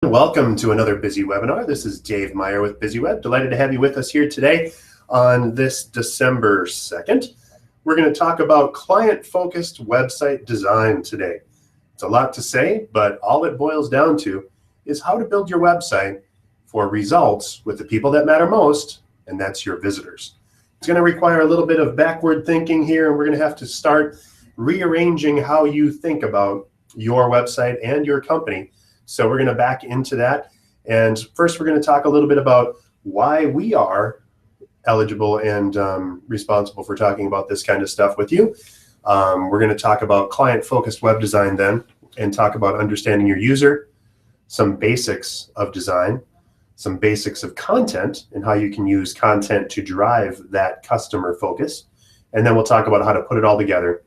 Welcome to another Busy Webinar. This is Dave Meyer with BizzyWeb. Delighted to have you with us here today on this December 2nd. We're going to talk about client-focused website design today. It's a lot to say, but all it boils down to is how to build your website for results with the people that matter most, and that's your visitors. It's going to require a little bit of backward thinking here, and we're going to have to start rearranging how you think about your website and your company. So we're going to back into that. And first, we're going to talk a little bit about why we are eligible and responsible for talking about this kind of stuff with you. We're going to talk about client-focused web design then, and talk about understanding your user, some basics of design, some basics of content, and how you can use content to drive that customer focus. And then we'll talk about how to put it all together.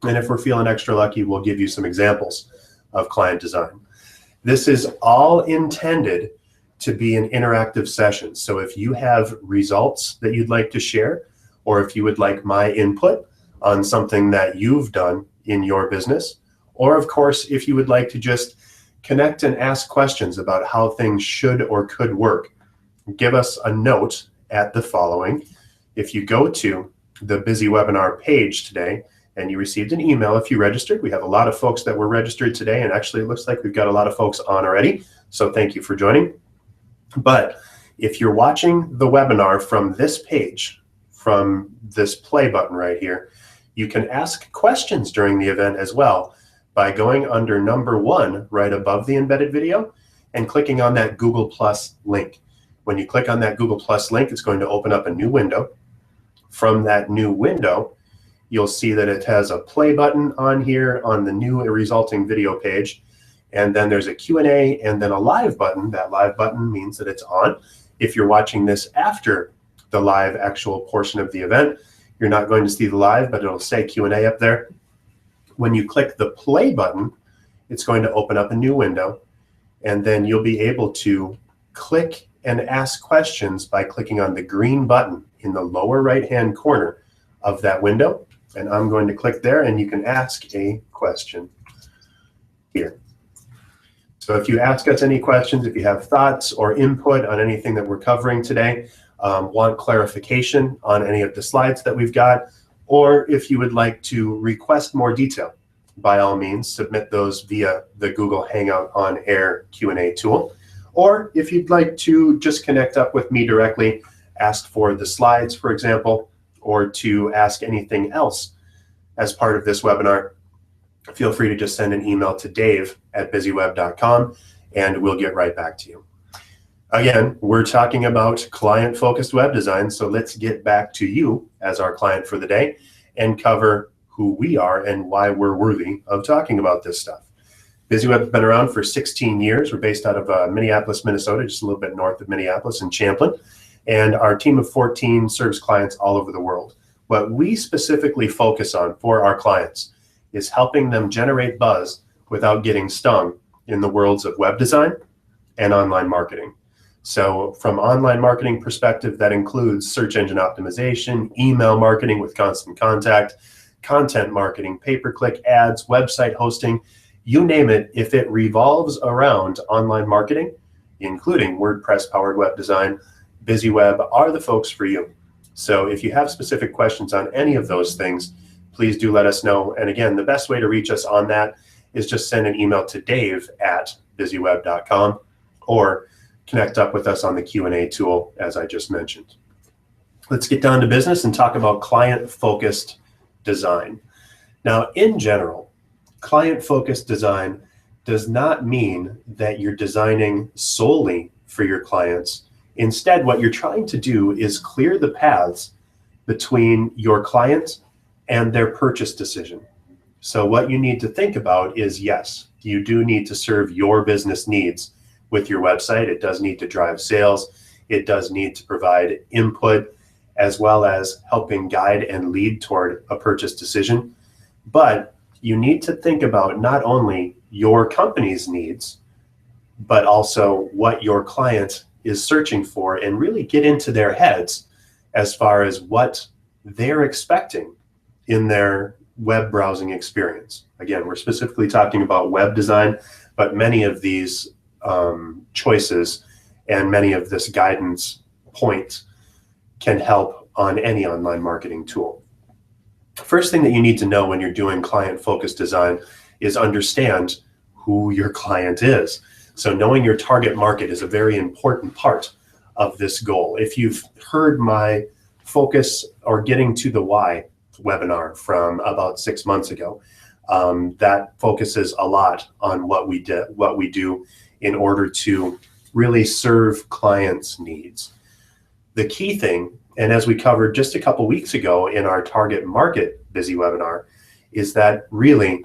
And if we're feeling extra lucky, we'll give you some examples of client design. This is all intended to be an interactive session. So if you have results that you'd like to share, or if you would like my input on something that you've done in your business, or of course, if you would like to just connect and ask questions about how things should or could work, give us a note at the following. If you go to the BizzyWebinar page today, and you received an email if you registered. We have a lot of folks that were registered today, and actually it looks like we've got a lot of folks on already, so thank you for joining. But if you're watching the webinar from this page, from this play button right here, you can ask questions during the event as well by going under number 1 right above the embedded video and clicking on that Google Plus link. When you click on that Google Plus link, it's going to open up a new window. From that new window, you'll see that it has a play button on here on the new resulting video page. And then there's a Q&A and then a live button. That live button means that it's on. If you're watching this after the live actual portion of the event, you're not going to see the live, but it'll say Q&A up there. When you click the play button, it's going to open up a new window. And then you'll be able to click and ask questions by clicking on the green button in the lower right-hand corner of that window. And I'm going to click there, and you can ask a question here. So if you ask us any questions, if you have thoughts or input on anything that we're covering today, want clarification on any of the slides that we've got, or if you would like to request more detail, by all means, submit those via the Google Hangout on Air Q&A tool. Or if you'd like to just connect up with me directly, ask for the slides, for example, or to ask anything else as part of this webinar, feel free to just send an email to dave@bizzyweb.com and we'll get right back to you. Again, we're talking about client-focused web design, so let's get back to you as our client for the day and cover who we are and why we're worthy of talking about this stuff. BizzyWeb has been around for 16 years. We're based out of Minneapolis, Minnesota, just a little bit north of Minneapolis in Champlin. And our team of 14 serves clients all over the world. What we specifically focus on for our clients is helping them generate buzz without getting stung in the worlds of web design and online marketing. So from online marketing perspective, that includes search engine optimization, email marketing with constant contact, content marketing, pay-per-click ads, website hosting, you name it. If it revolves around online marketing, including WordPress-powered web design, BizzyWeb are the folks for you. So if you have specific questions on any of those things, please do let us know. And again, the best way to reach us on that is just send an email to dave@bizzyweb.com or connect up with us on the Q&A tool, as I just mentioned. Let's get down to business and talk about client-focused design. Now, in general, client-focused design does not mean that you're designing solely for your clients. Instead, what you're trying to do is clear the paths between your client and their purchase decision. So what you need to think about is, yes, you do need to serve your business needs with your website. It does need to drive sales. It does need to provide input, as well as helping guide and lead toward a purchase decision. But you need to think about not only your company's needs, but also what your client is searching for, and really get into their heads as far as what they're expecting in their web browsing experience. Again, we're specifically talking about web design, but many of these choices and many of this guidance points can help on any online marketing tool. First thing that you need to know when you're doing client-focused design is understand who your client is. So knowing your target market is a very important part of this goal. If you've heard my focus or getting to the why webinar from about 6 months ago, that focuses a lot on what we do in order to really serve clients' needs. The key thing, and as we covered just a couple weeks ago in our target market Bizzy webinar, is that really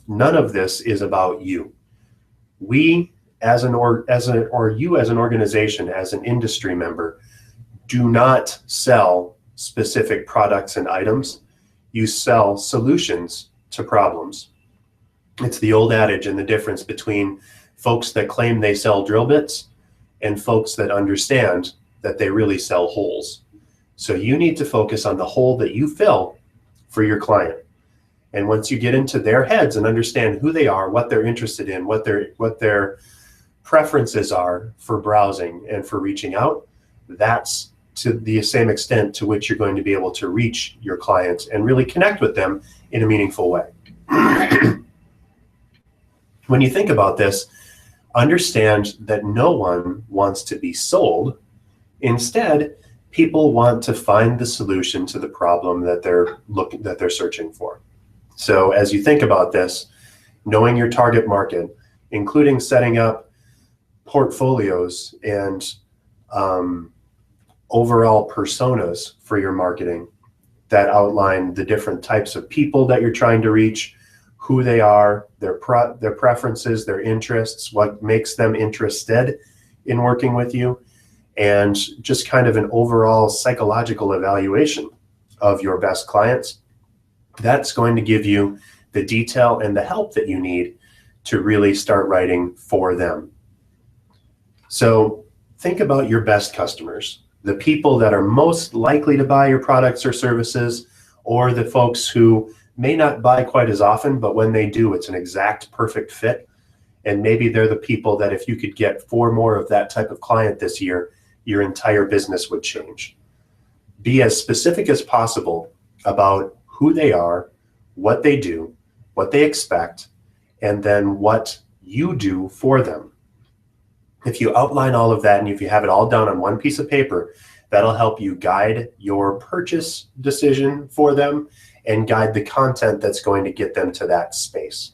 none of this is about you. We as an organization, as an industry member, do not sell specific products and items. You sell solutions to problems. It's the old adage and the difference between folks that claim they sell drill bits and folks that understand that they really sell holes. So you need to focus on the hole that you fill for your client. And once you get into their heads and understand who they are, what they're interested in, what their preferences are for browsing and for reaching out, that's to the same extent to which you're going to be able to reach your clients and really connect with them in a meaningful way. When you think about this, understand that no one wants to be sold. Instead, people want to find the solution to the problem that they're searching for. So as you think about this, knowing your target market, including setting up portfolios and overall personas for your marketing that outline the different types of people that you're trying to reach, who they are, their preferences, their interests, what makes them interested in working with you, and just kind of an overall psychological evaluation of your best clients. That's going to give you the detail and the help that you need to really start writing for them. So think about your best customers, the people that are most likely to buy your products or services, or the folks who may not buy quite as often, but when they do, it's an exact perfect fit. And maybe they're the people that if you could get 4 more of that type of client this year, your entire business would change. Be as specific as possible about who they are, what they do, what they expect, and then what you do for them. If you outline all of that and if you have it all down on one piece of paper, that'll help you guide your purchase decision for them and guide the content that's going to get them to that space.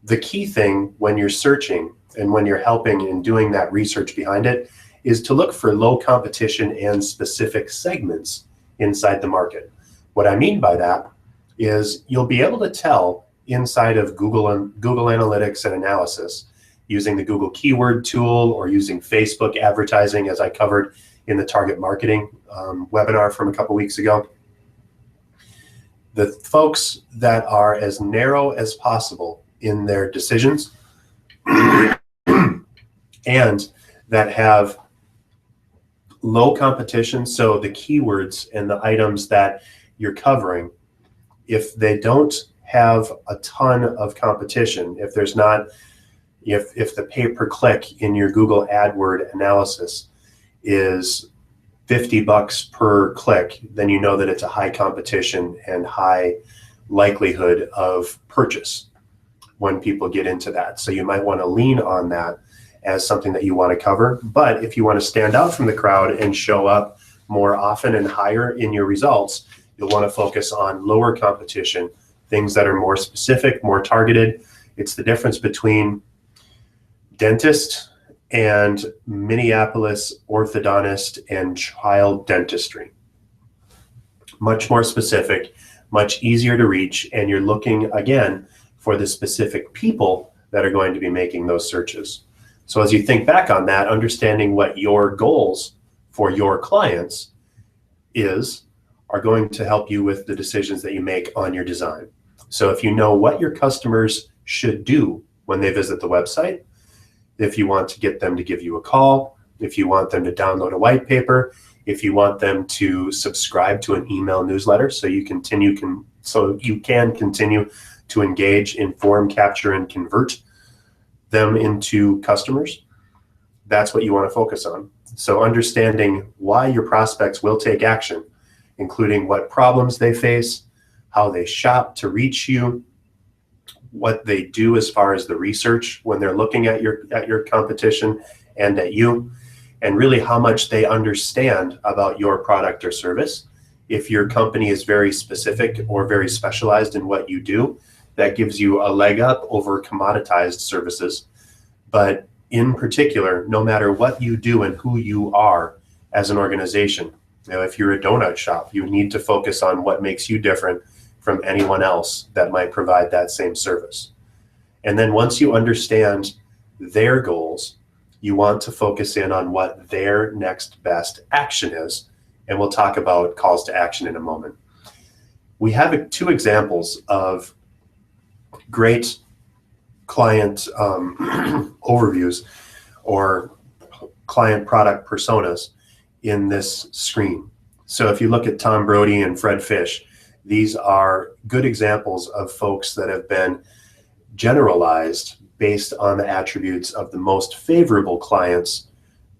The key thing when you're searching and when you're helping and doing that research behind it is to look for low competition and specific segments inside the market. What I mean by that is you'll be able to tell inside of Google Analytics and analysis using the Google keyword tool or using Facebook advertising, as I covered in the target marketing webinar from a couple weeks ago. The folks that are as narrow as possible in their decisions and that have low competition, so the keywords and the items that you're covering, if they don't have a ton of competition, if there's not, if the pay-per-click in your Google AdWord analysis is $50 per click, then you know that it's a high competition and high likelihood of purchase when people get into that. So you might want to lean on that as something that you want to cover. But if you want to stand out from the crowd and show up more often and higher in your results, you'll want to focus on lower competition, things that are more specific, more targeted. It's the difference between dentist and Minneapolis orthodontist and child dentistry. Much more specific, much easier to reach, and you're looking, again, for the specific people that are going to be making those searches. So as you think back on that, understanding what your goals for your clients are going to help you with the decisions that you make on your design. So if you know what your customers should do when they visit the website, if you want to get them to give you a call, if you want them to download a white paper, if you want them to subscribe to an email newsletter so you can continue to engage, inform, capture, and convert them into customers, that's what you want to focus on. So understanding why your prospects will take action, including what problems they face, how they shop to reach you, what they do as far as the research when they're looking at your competition and at you, and really how much they understand about your product or service. If your company is very specific or very specialized in what you do, that gives you a leg up over commoditized services. But in particular, no matter what you do and who you are as an organization, if you're a donut shop, you need to focus on what makes you different from anyone else that might provide that same service. And then once you understand their goals, you want to focus in on what their next best action is. And we'll talk about calls to action in a moment. We have two examples of great client overviews or client product personas in this screen. So if you look at Tom Brody and Fred Fish, these are good examples of folks that have been generalized based on the attributes of the most favorable clients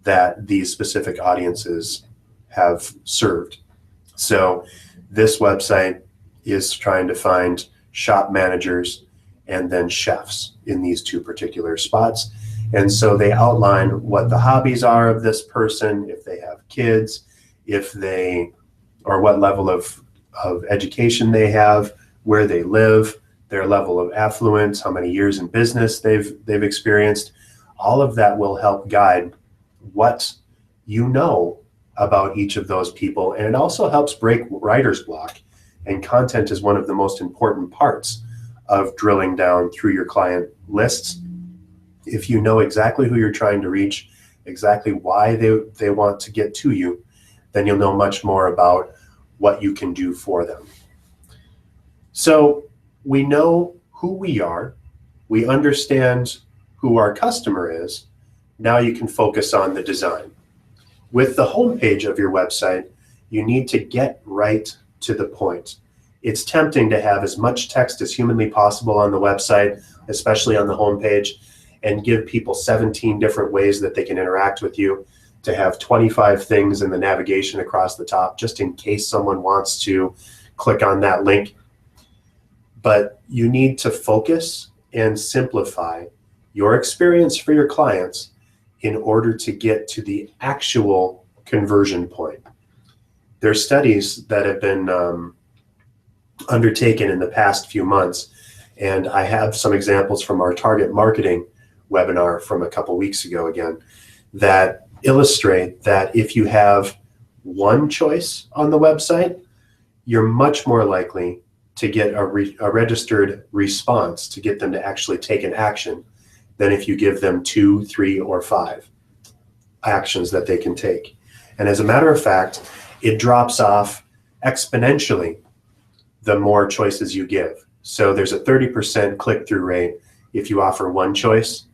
that these specific audiences have served. So this website is trying to find shop managers and then chefs in these two particular spots. And so they outline what the hobbies are of this person, if they have kids, or what level of education they have, where they live, their level of affluence, how many years in business they've experienced. All of that will help guide what you know about each of those people. And it also helps break writer's block. And content is one of the most important parts of drilling down through your client lists. If you know exactly who you're trying to reach, exactly why they want to get to you, then you'll know much more about what you can do for them. So we know who we are, we understand who our customer is. Now you can focus on the design. With the homepage of your website, you need to get right to the point. It's tempting to have as much text as humanly possible on the website, especially on the homepage, and give people 17 different ways that they can interact with you, to have 25 things in the navigation across the top, just in case someone wants to click on that link. But you need to focus and simplify your experience for your clients in order to get to the actual conversion point. There's studies that have been undertaken in the past few months, and I have some examples from our target marketing webinar from a couple weeks ago again, that illustrate that if you have one choice on the website, you're much more likely to get a registered response to get them to actually take an action than if you give them 2, 3, or 5 actions that they can take. And as a matter of fact, it drops off exponentially the more choices you give. So there's a 30% click-through rate if you offer one choice.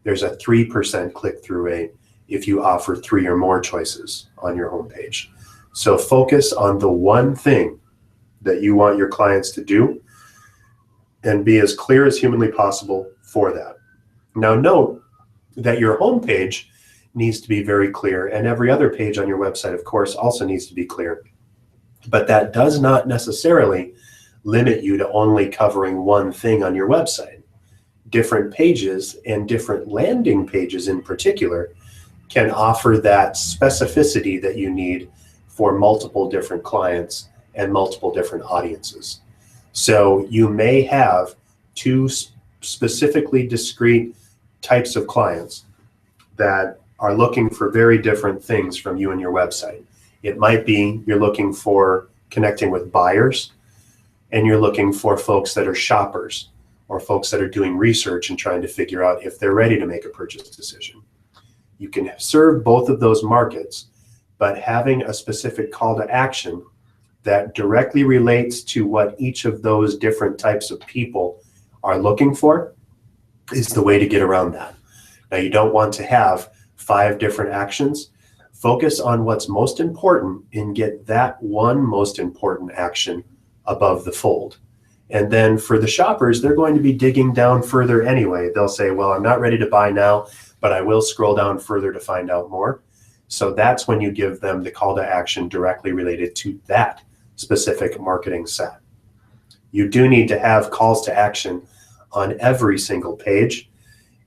There's a 3% click-through rate if you offer 3 or more choices on your homepage. So focus on the one thing that you want your clients to do and be as clear as humanly possible for that. Now note that your homepage needs to be very clear, and every other page on your website, of course, also needs to be clear. But that does not necessarily limit you to only covering one thing on your website. Different pages and different landing pages in particular can offer that specificity that you need for multiple different clients and multiple different audiences. So you may have 2 specifically discrete types of clients that are looking for very different things from you and your website. It might be you're looking for connecting with buyers, and you're looking for folks that are shoppers or folks that are doing research and trying to figure out if they're ready to make a purchase decision. You can serve both of those markets, but having a specific call to action that directly relates to what each of those different types of people are looking for is the way to get around that. Now, you don't want to have 5 different actions. Focus on what's most important and get that one most important action above the fold. And then for the shoppers, they're going to be digging down further anyway. They'll say, well, I'm not ready to buy now, but I will scroll down further to find out more. So that's when you give them the call to action directly related to that specific marketing set. You do need to have calls to action on every single page.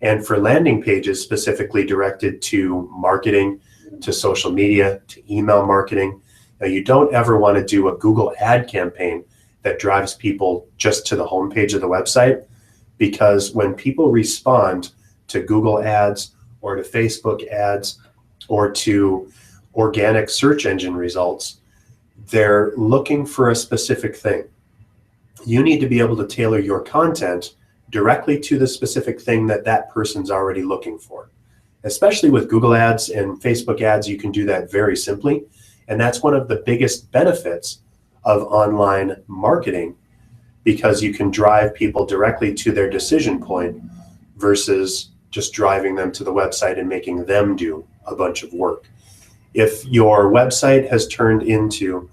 And for landing pages specifically directed to marketing, to social media, to email marketing, now you don't ever want to do a Google ad campaign that drives people just to the homepage of the website, because when people respond to Google ads or to Facebook ads or to organic search engine results, they're looking for a specific thing. You need to be able to tailor your content directly to the specific thing that that person's already looking for. Especially with Google ads and Facebook ads, you can do that very simply. And that's one of the biggest benefits of online marketing, because you can drive people directly to their decision point versus just driving them to the website and making them do a bunch of work. If your website has turned into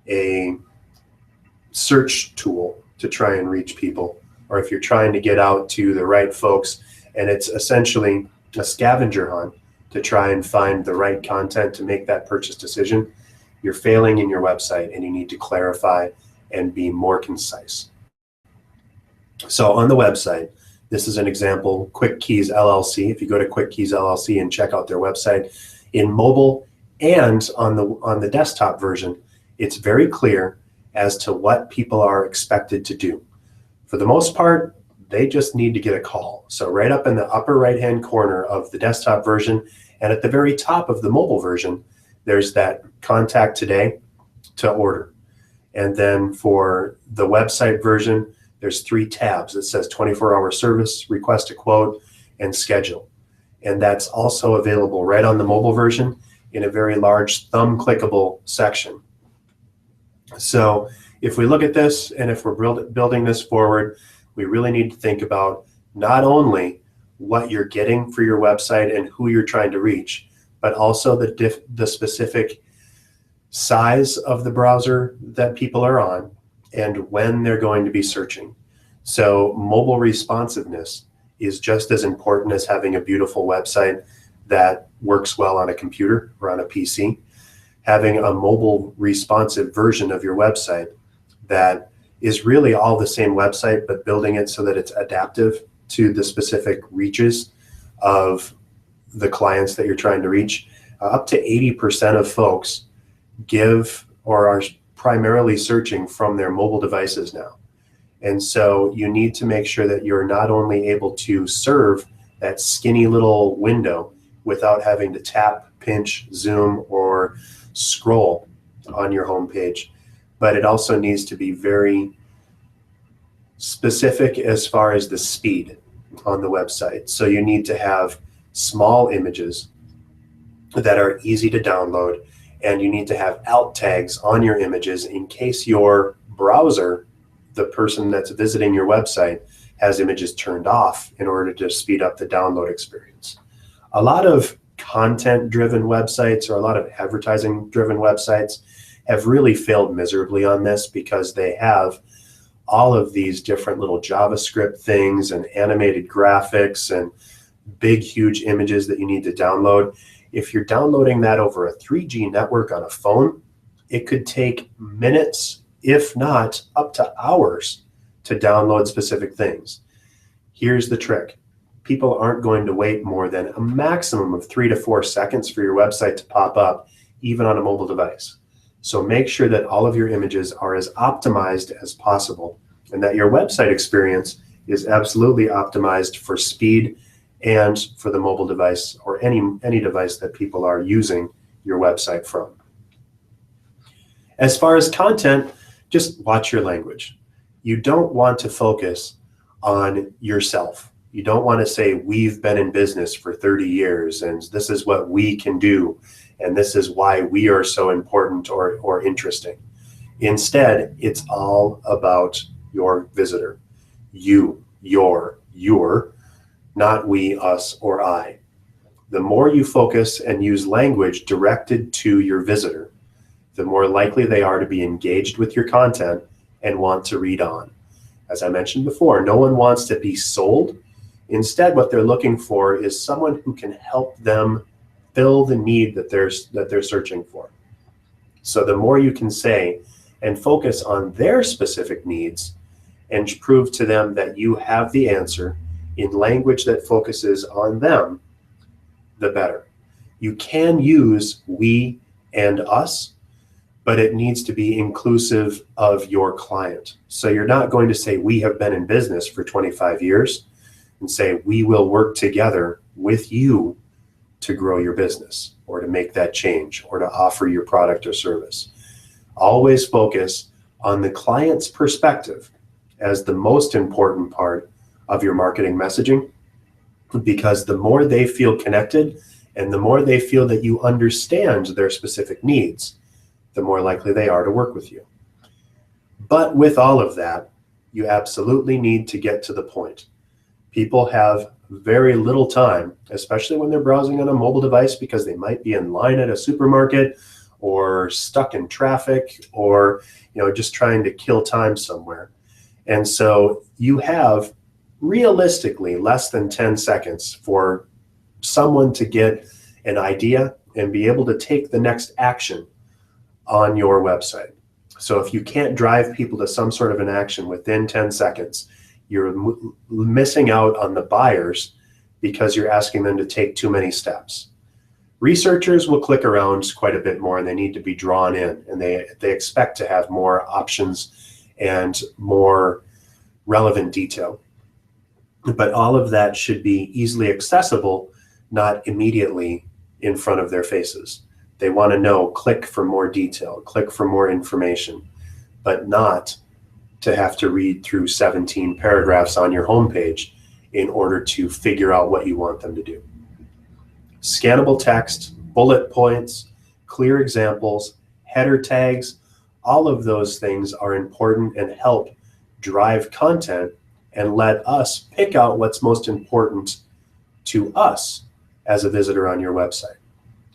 a search tool to try and reach people, or if you're trying to get out to the right folks and it's essentially a scavenger hunt to try and find the right content to make that purchase decision, you're failing in your website and you need to clarify and be more concise. So on the website, this is an example, Quick Keys LLC. If you go to Quick Keys LLC and check out their website, in mobile and on the desktop version, it's very clear as to what people are expected to do. For the most part, they just need to get a call. So right up in the upper right-hand corner of the desktop version and at the very top of the mobile version, there's that contact today to order. And then for the website version, there's 3 tabs. It says 24-hour service, request a quote, and schedule. And that's also available right on the mobile version in a very large thumb-clickable section. So if we look at this and if we're building this forward, we really need to think about not only what you're getting for your website and who you're trying to reach, but also the specific size of the browser that people are on and when they're going to be searching. So mobile responsiveness is just as important as having a beautiful website that works well on a computer or on a PC. Having a mobile responsive version of your website that is really all the same website, but building it so that it's adaptive to the specific reaches of the clients that you're trying to reach. Up to 80% of folks give or are primarily searching from their mobile devices now. And so you need to make sure that you're not only able to serve that skinny little window without having to tap, pinch, zoom, or scroll on your homepage, but it also needs to be very specific as far as the speed on the website. So you need to have small images that are easy to download, and you need to have alt tags on your images in case your browser, the person that's visiting your website, has images turned off in order to speed up the download experience. A lot of content-driven websites or a lot of advertising-driven websites have really failed miserably on this because they have all of these different little JavaScript things and animated graphics and big, huge images that you need to download. If you're downloading that over a 3G network on a phone, it could take minutes, if not up to hours, to download specific things. Here's the trick. People aren't going to wait more than a maximum of 3 to 4 seconds for your website to pop up, even on a mobile device. So make sure that all of your images are as optimized as possible and that your website experience is absolutely optimized for speed and for the mobile device or any device that people are using your website from. As far as content, just watch your language. You don't want to focus on yourself. You don't want to say, we've been in business for 30 years and this is what we can do and this is why we are so important or interesting. Instead, it's all about your visitor. You, your, not we, us, or I. The more you focus and use language directed to your visitor, the more likely they are to be engaged with your content and want to read on. As I mentioned before, no one wants to be sold. Instead, what they're looking for is someone who can help them fill the need that they're searching for. So the more you can say and focus on their specific needs and prove to them that you have the answer in language that focuses on them, the better. You can use we and us, but it needs to be inclusive of your client. So you're not going to say we have been in business for 25 years and say we will work together with you to grow your business or to make that change or to offer your product or service. Always focus on the client's perspective as the most important part of your marketing messaging, because the more they feel connected and the more they feel that you understand their specific needs, the more likely they are to work with you. But with all of that, you absolutely need to get to the point. People have very little time, especially when they're browsing on a mobile device, because they might be in line at a supermarket or stuck in traffic or just trying to kill time somewhere. And so you have realistically less than 10 seconds for someone to get an idea and be able to take the next action on your website. So if you can't drive people to some sort of an action within 10 seconds, you're missing out on the buyers because you're asking them to take too many steps. Researchers will click around quite a bit more, and they need to be drawn in, and they expect to have more options and more relevant detail. But all of that should be easily accessible, not immediately in front of their faces. They want to know, click for more detail, click for more information, but not to have to read through 17 paragraphs on your homepage in order to figure out what you want them to do. Scannable text, bullet points, clear examples, header tags, all of those things are important and help drive content and let us pick out what's most important to us as a visitor on your website.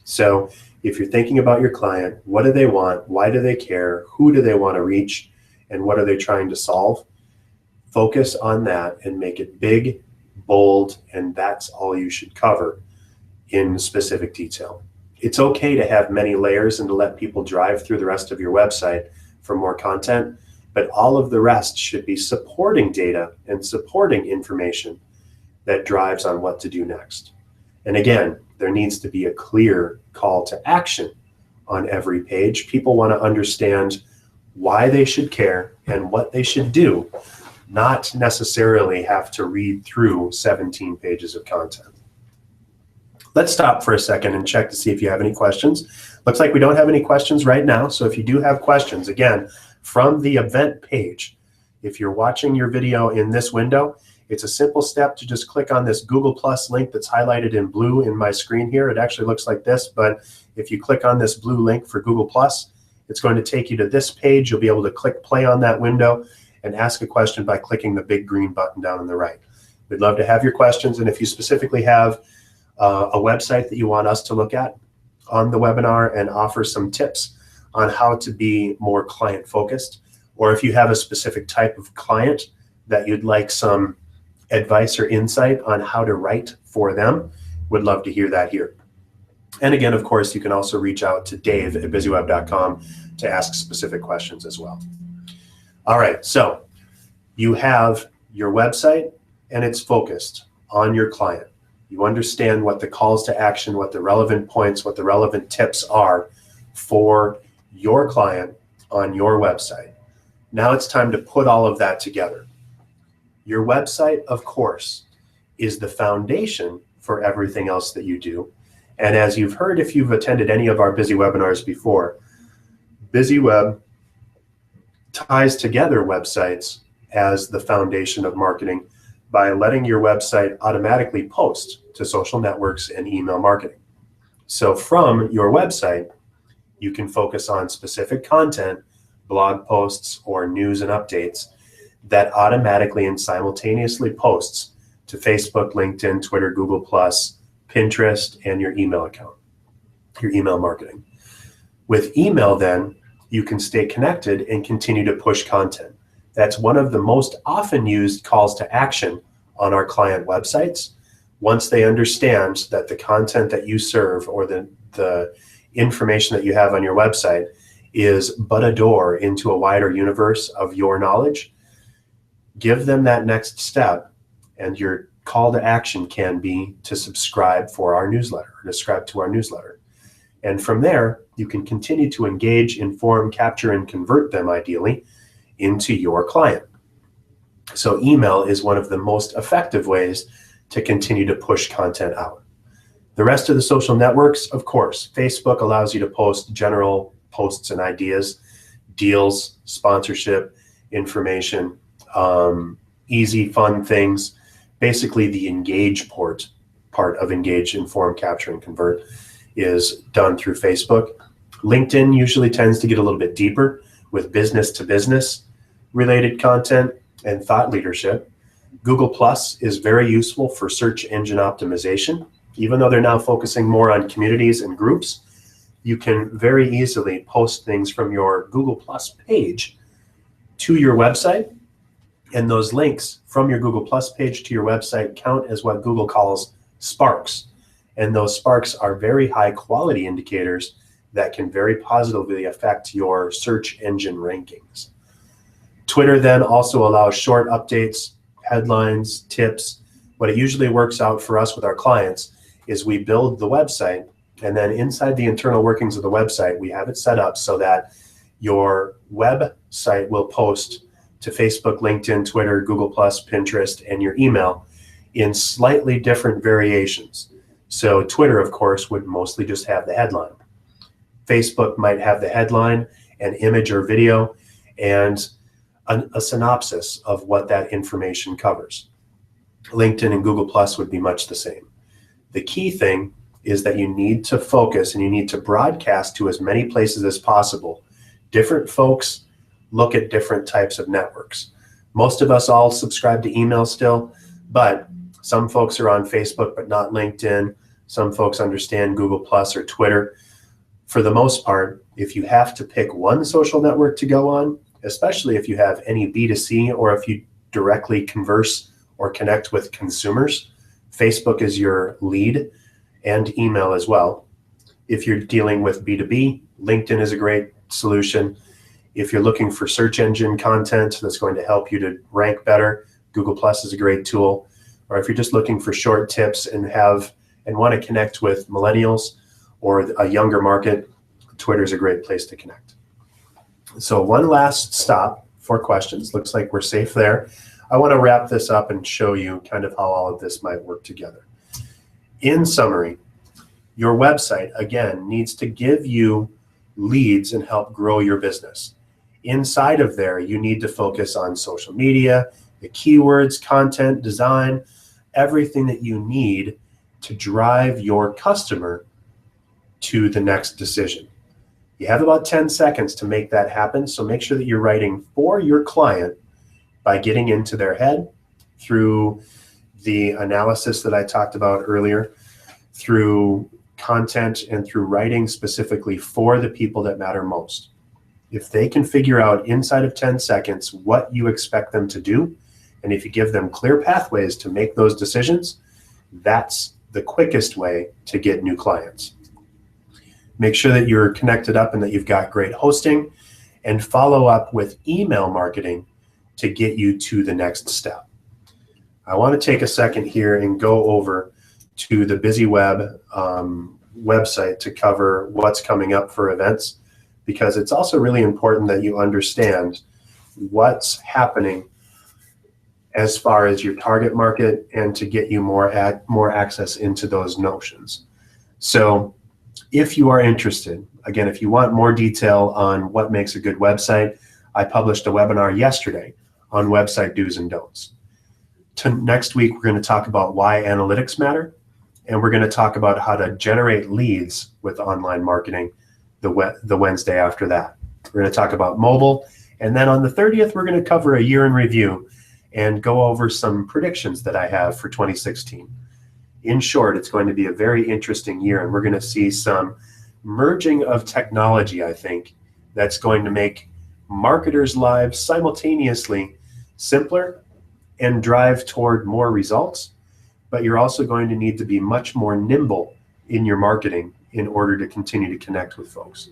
So if you're thinking about your client, what do they want? Why do they care? Who do they want to reach? And what are they trying to solve? Focus on that and make it big, bold, and that's all you should cover in specific detail. It's okay to have many layers and to let people drive through the rest of your website for more content, but all of the rest should be supporting data and supporting information that drives on what to do next. And again, there needs to be a clear call to action on every page. People want to understand why they should care and what they should do, not necessarily have to read through 17 pages of content. Let's stop for a second and check to see if you have any questions. Looks like we don't have any questions right now. So if you do have questions, again, from the event page, if you're watching your video in this window, it's a simple step to just click on this Google Plus link that's highlighted in blue in my screen here. It actually looks like this, but if you click on this blue link for Google Plus, it's going to take you to this page. You'll be able to click play on that window and ask a question by clicking the big green button down on the right. We'd love to have your questions, and if you specifically have a website that you want us to look at on the webinar and offer some tips on how to be more client focused, or if you have a specific type of client that you'd like some advice or insight on how to write for them, would love to hear that here. And again, of course, you can also reach out to Dave at BizzyWeb.com to ask specific questions as well. All right, so you have your website and it's focused on your client. You understand what the calls to action, what the relevant points, what the relevant tips are for your client on your website. Now it's time to put all of that together. Your website, of course, is the foundation for everything else that you do. And as you've heard, if you've attended any of our Bizzy webinars before, BizzyWeb ties together websites as the foundation of marketing by letting your website automatically post to social networks and email marketing. So from your website, you can focus on specific content, blog posts, or news and updates that automatically and simultaneously posts to Facebook, LinkedIn, Twitter, Google+, Pinterest, and your email account, your email marketing. With email then, you can stay connected and continue to push content. That's one of the most often used calls to action on our client websites. Once they understand that the content that you serve or the information that you have on your website is but a door into a wider universe of your knowledge, give them that next step, and your call to action can be to subscribe for our newsletter, or subscribe to our newsletter. And from there, you can continue to engage, inform, capture, and convert them ideally into your client. So email is one of the most effective ways to continue to push content out. The rest of the social networks, of course, Facebook allows you to post general posts and ideas, deals, sponsorship, information, easy, fun things. Basically, the engage part of engage, inform, capture, and convert is done through Facebook. LinkedIn usually tends to get a little bit deeper with business to business related content and thought leadership. Google Plus is very useful for search engine optimization. Even though they're now focusing more on communities and groups, you can very easily post things from your Google Plus page to your website. And those links from your Google Plus page to your website count as what Google calls sparks. And those sparks are very high quality indicators that can very positively affect your search engine rankings. Twitter then also allows short updates, headlines, tips. What it usually works out for us with our clients is we build the website, and then inside the internal workings of the website, we have it set up so that your website will post to Facebook, LinkedIn, Twitter, Google+, Pinterest, and your email in slightly different variations. So Twitter, of course, would mostly just have the headline. Facebook might have the headline, an image or video, and a synopsis of what that information covers. LinkedIn and Google+ would be much the same. The key thing is that you need to focus and you need to broadcast to as many places as possible. Different folks look at different types of networks. Most of us all subscribe to email still, but some folks are on Facebook but not LinkedIn. Some folks understand Google+ or Twitter. For the most part, if you have to pick one social network to go on, especially if you have any B2C or if you directly converse or connect with consumers, Facebook is your lead, and email as well. If you're dealing with B2B, LinkedIn is a great solution. If you're looking for search engine content that's going to help you to rank better, Google+ is a great tool. Or if you're just looking for short tips and want to connect with millennials or a younger market, Twitter is a great place to connect. So one last stop for questions. Looks like we're safe there. I want to wrap this up and show you kind of how all of this might work together. In summary, your website, again, needs to give you leads and help grow your business. Inside of there, you need to focus on social media, the keywords, content, design, everything that you need to drive your customer to the next decision. You have about 10 seconds to make that happen, so make sure that you're writing for your client by getting into their head through the analysis that I talked about earlier, through content, and through writing specifically for the people that matter most. If they can figure out inside of 10 seconds what you expect them to do, and if you give them clear pathways to make those decisions, that's the quickest way to get new clients. Make sure that you're connected up and that you've got great hosting, and follow up with email marketing to get you to the next step. I want to take a second here and go over to the BizzyWeb website to cover what's coming up for events, because it's also really important that you understand what's happening as far as your target market and to get you more access into those notions. So if you are interested, again, if you want more detail on what makes a good website, I published a webinar yesterday on website do's and don'ts. Next week, we're going to talk about why analytics matter, and we're going to talk about how to generate leads with online marketing the Wednesday after that. We're going to talk about mobile, and then on the 30th, we're going to cover a year in review and go over some predictions that I have for 2016. In short, it's going to be a very interesting year, and we're going to see some merging of technology, I think, that's going to make marketers' lives simultaneously simpler and drive toward more results, but you're also going to need to be much more nimble in your marketing in order to continue to connect with folks.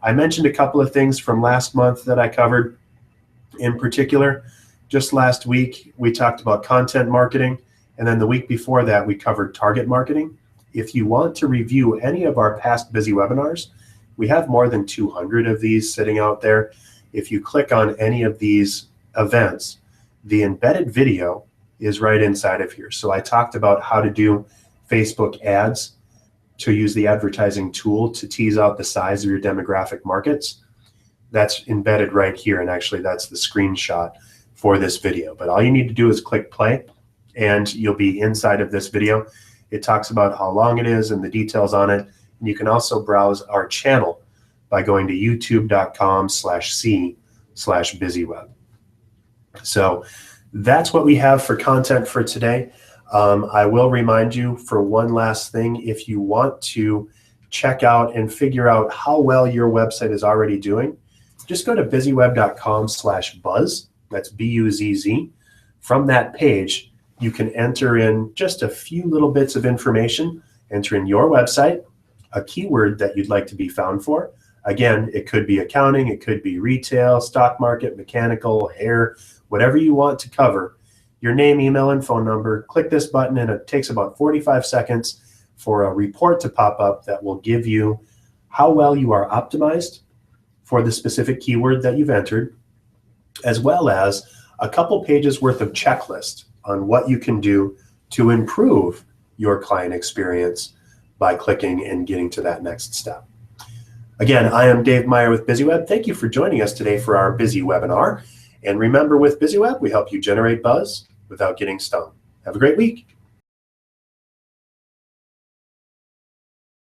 I mentioned a couple of things from last month that I covered. In particular, just last week, we talked about content marketing, and then the week before that, we covered target marketing. If you want to review any of our past Busy webinars, we have more than 200 of these sitting out there. If you click on any of these events, the embedded video is right inside of here. So I talked about how to do Facebook ads, to use the advertising tool to tease out the size of your demographic markets. That's embedded right here, and actually that's the screenshot for this video. But all you need to do is click play, and you'll be inside of this video. It talks about how long it is and the details on it. And you can also browse our channel by going to youtube.com/c/BizzyWeb. So that's what we have for content for today. I will remind you for one last thing, if you want to check out and figure out how well your website is already doing, just go to BizzyWeb.com/buzz. That's BUZZ. From that page, you can enter in just a few little bits of information. Enter in your website, a keyword that you'd like to be found for. Again, it could be accounting, it could be retail, stock market, mechanical, hair, whatever you want to cover. Your name, email, and phone number. Click this button, and it takes about 45 seconds for a report to pop up that will give you how well you are optimized for the specific keyword that you've entered, as well as a couple pages worth of checklist on what you can do to improve your client experience by clicking and getting to that next step. Again, I am Dave Meyer with BizzyWeb. Thank you for joining us today for our Busy webinar. And remember, with BizzyWeb, we help you generate buzz without getting stung. Have a great week.